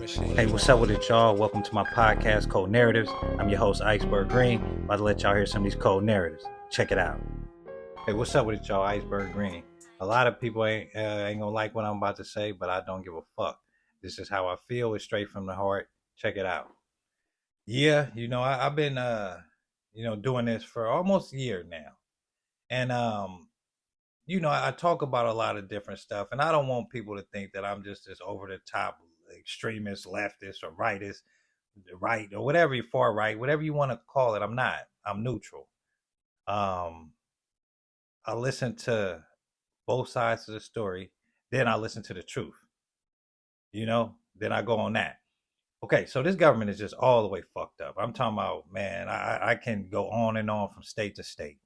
Hey, what's up with it, y'all? Welcome to my podcast, Cold Narratives. I'm your host, Iceberg Green. About to let y'all hear some of these cold narratives. Check it out. Hey, what's up with it, y'all? Iceberg Green. A lot of people ain't gonna like what I'm about to say, but I don't give a fuck. This is how I feel. It's straight from the heart. Check it out. Yeah, I've been doing this for almost a year now, and I talk about a lot of different stuff, and I don't want people to think that I'm just this over the top extremist, leftist, or rightist, right, or whatever you far right, whatever you want to call it. I'm not. I'm neutral. Um, I listen to both sides of the story, then I listen to the truth. Then I go on that. Okay, so this government is just all the way fucked up. I'm talking about, man. I can go on and on from state to state.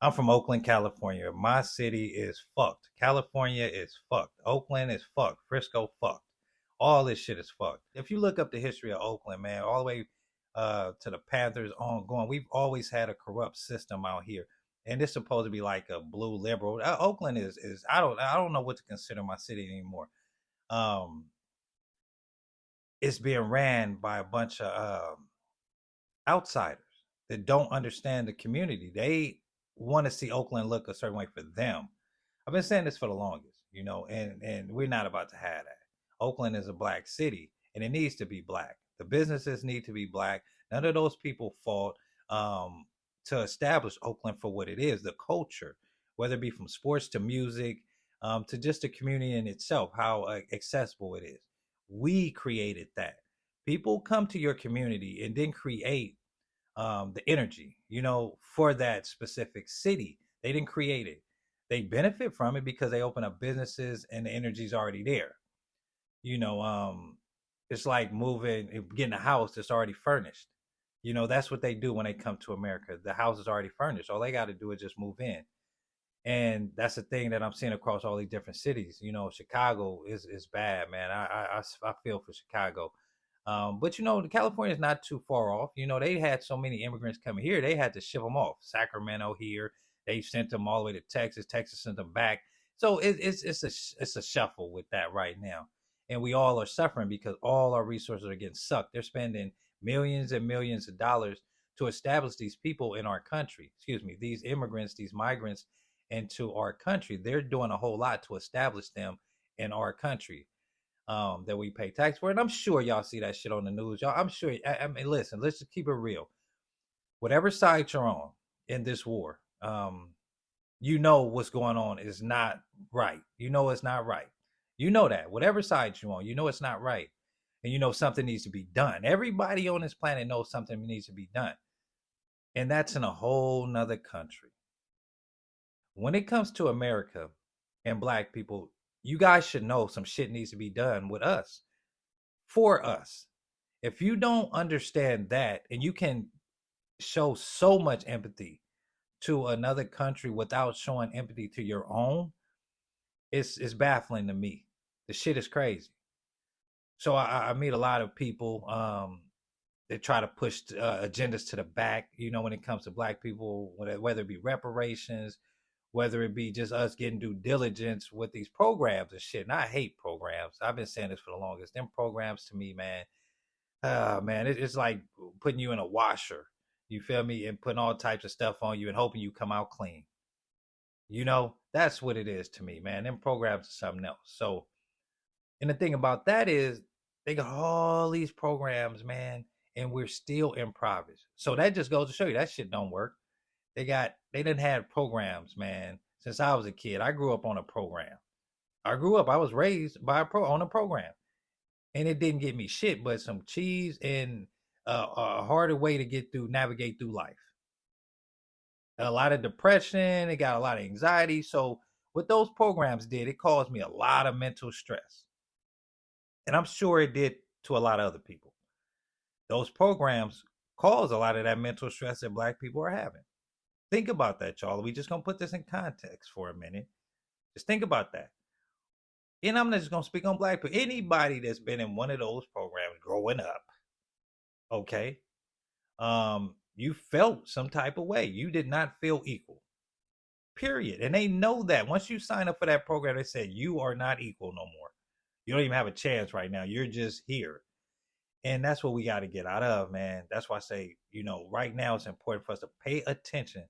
I'm from Oakland, California. My city is fucked. California is fucked. Oakland is fucked. Frisco fucked. All this shit is fucked. If you look up the history of Oakland, man, all the way to the Panthers ongoing, we've always had a corrupt system out here. And it's supposed to be like a blue liberal. Oakland is I don't know what to consider my city anymore. It's being ran by a bunch of outsiders that don't understand the community. They want to see Oakland look a certain way for them. I've been saying this for the longest, and we're not about to have that. Oakland is a black city, and it needs to be black. The businesses need to be black. None of those people fought to establish Oakland for what it is, the culture, whether it be from sports to music, to just the community in itself, how accessible it is. We created that. People come to your community and then create the energy, for that specific city. They didn't create it. They benefit from it because they open up businesses and the energy's already there. It's like getting a house that's already furnished. That's what they do when they come to America. The house is already furnished. All they got to do is just move in. And that's the thing that I'm seeing across all these different cities. Chicago is bad, man. I feel for Chicago. But California is not too far off. They had so many immigrants coming here, they had to ship them off. Sacramento here, they sent them all the way to Texas. Texas sent them back. So it's a shuffle with that right now, and we all are suffering because all our resources are getting sucked. They're spending millions and millions of dollars to establish these people in our country. Excuse me, these immigrants, these migrants into our country. They're doing a whole lot to establish them in our country. That we pay tax for. And I'm sure y'all see that shit on the news. Y'all, I'm sure. I mean, listen, let's just keep it real. Whatever side you're on in this war, what's going on is not right. It's not right. That. Whatever side you're on, it's not right. And something needs to be done. Everybody on this planet knows something needs to be done. And that's in a whole nother country. When it comes to America and black people, you guys should know some shit needs to be done with us, for us. If you don't understand that, and you can show so much empathy to another country without showing empathy to your own, it's baffling to me. The shit is crazy. So I meet a lot of people that try to push agendas to the back, when it comes to black people, whether it be reparations, whether it be just us getting due diligence with these programs and shit. And I hate programs. I've been saying this for the longest. Them programs to me, man, it's like putting you in a washer. You feel me? And putting all types of stuff on you and hoping you come out clean. That's what it is to me, man. Them programs are something else. So, and the thing about that is they got all these programs, man, and we're still improvised. So that just goes to show you that shit don't work. They didn't have programs, man, since I was a kid. I grew up on a program. I was raised on a program. And it didn't get me shit, but some cheese and a harder way to navigate through life. A lot of depression, it got a lot of anxiety. So what those programs did, it caused me a lot of mental stress. And I'm sure it did to a lot of other people. Those programs cause a lot of that mental stress that black people are having. Think about that, y'all. We just gonna put this in context for a minute. Just think about that. And I'm not just gonna speak on black people. Anybody that's been in one of those programs growing up, okay, you felt some type of way. You did not feel equal. Period. And they know that. Once you sign up for that program, they said you are not equal no more. You don't even have a chance right now. You're just here. And that's what we got to get out of, man. That's why I say, right now it's important for us to pay attention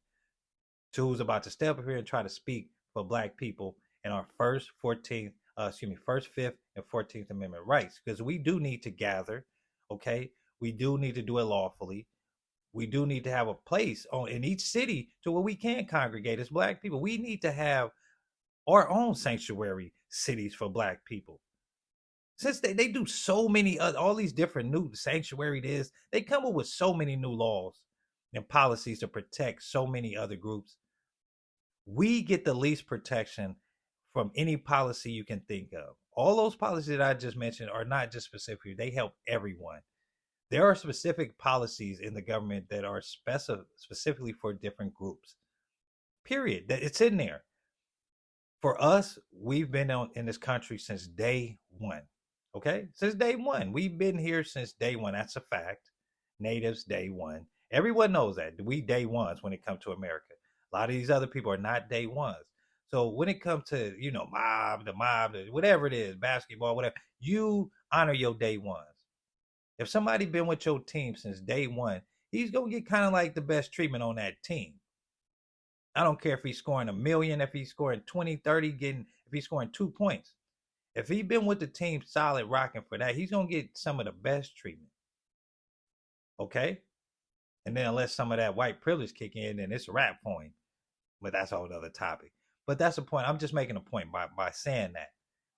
to who's about to step up here and try to speak for Black people in our first, 5th, and 14th Amendment rights. Because we do need to gather, okay? We do need to do it lawfully. We do need to have a place in each city to where we can congregate as Black people. We need to have our own sanctuary cities for Black people. Since they do so many, all these different new sanctuary they come up with so many new laws and policies to protect so many other groups. We get the least protection from any policy you can think of. All those policies that I just mentioned are not just specific. They help everyone. There are specific policies in the government that are specifically for different groups. Period. It's in there. For us, we've been in this country since day one. Okay? Since day one. We've been here since day one. That's a fact. Natives, day one. Everyone knows that. We day ones when it comes to America. A lot of these other people are not day ones. So when it comes to, the mob, whatever it is, basketball, whatever, you honor your day ones. If somebody been with your team since day one, he's going to get kind of like the best treatment on that team. I don't care if he's scoring 1 million, if he's scoring 20, 30, if he's scoring 2 points. If he's been with the team solid rocking for that, he's going to get some of the best treatment. Okay? And then unless some of that white privilege kick in, then it's a rap point. But that's a whole other topic. But that's the point. I'm just making a point by saying that.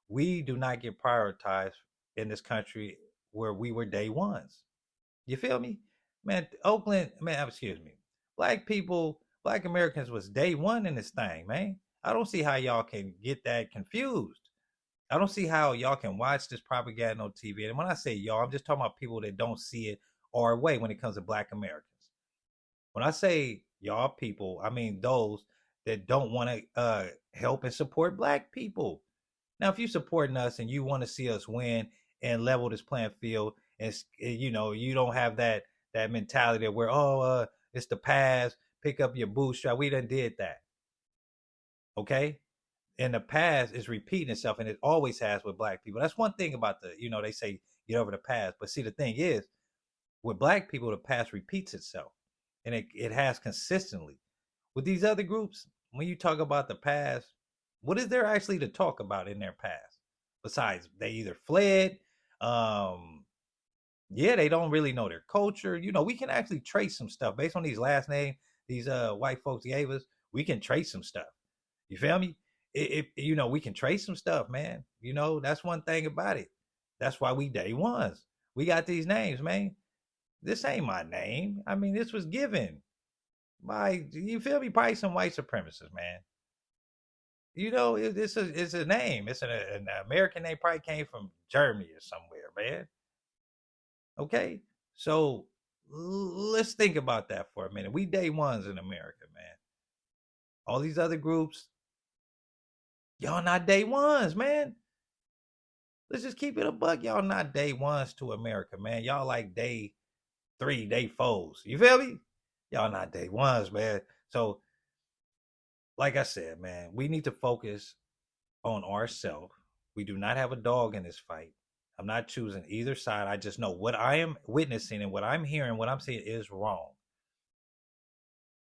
We do not get prioritized in this country where we were day ones. You feel me? Man, Black people, Black Americans was day one in this thing, man. I don't see how y'all can get that confused. I don't see how y'all can watch this propaganda on TV. And when I say y'all, I'm just talking about people that don't see it our way when it comes to Black Americans. When I say y'all people, I mean those that don't want to help and support Black people. Now, if you're supporting us and you want to see us win and level this playing field, and you don't have that mentality where it's the past, pick up your bootstrap. We done did that. Okay? And the past is repeating itself, and it always has with Black people. That's one thing about they say get over the past. But see, the thing is, with Black people, the past repeats itself. And it has consistently. With these other groups, when you talk about the past, what is there actually to talk about in their past? Besides, they either fled, they don't really know their culture. We can actually trace some stuff based on these last names these white folks gave us. We can trace some stuff. You feel me? We can trace some stuff, man. That's one thing about it. That's why we day ones. We got these names, man. This ain't my name. I mean, this was given by, you feel me, probably some white supremacists, man. It's a name. It's an American name, probably came from Germany or somewhere, man. Okay? So let's think about that for a minute. We day ones in America, man. All these other groups, y'all not day ones, man. Let's just keep it a buck. Y'all not day ones to America, man. Y'all like day 3, day 4s. You feel me? Y'all not day ones, man. So, like I said, man, we need to focus on ourselves. We do not have a dog in this fight. I'm not choosing either side. I just know what I am witnessing and what I'm hearing, what I'm seeing is wrong.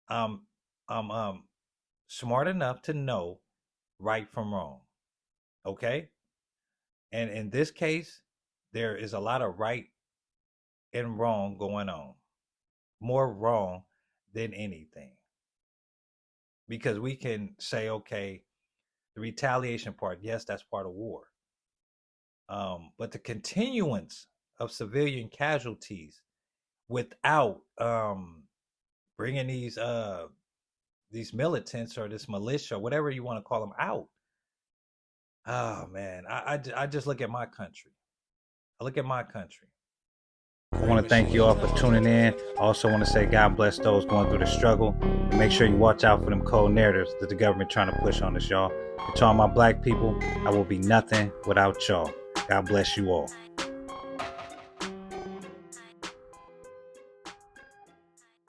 I'm smart enough to know right from wrong. Okay? And in this case, there is a lot of right and wrong going on. More wrong than anything. Because we can say, okay, the retaliation part, yes, that's part of war. But the continuance of civilian casualties without bringing these militants or this militia, whatever you want to call them, out. Oh, man, I just look at my country. I look at my country. I want to thank you all for tuning in. I also want to say God bless those going through the struggle. And make sure you watch out for them cold narratives that the government trying to push on us, y'all. And to all my Black people, I will be nothing without y'all. God bless you all.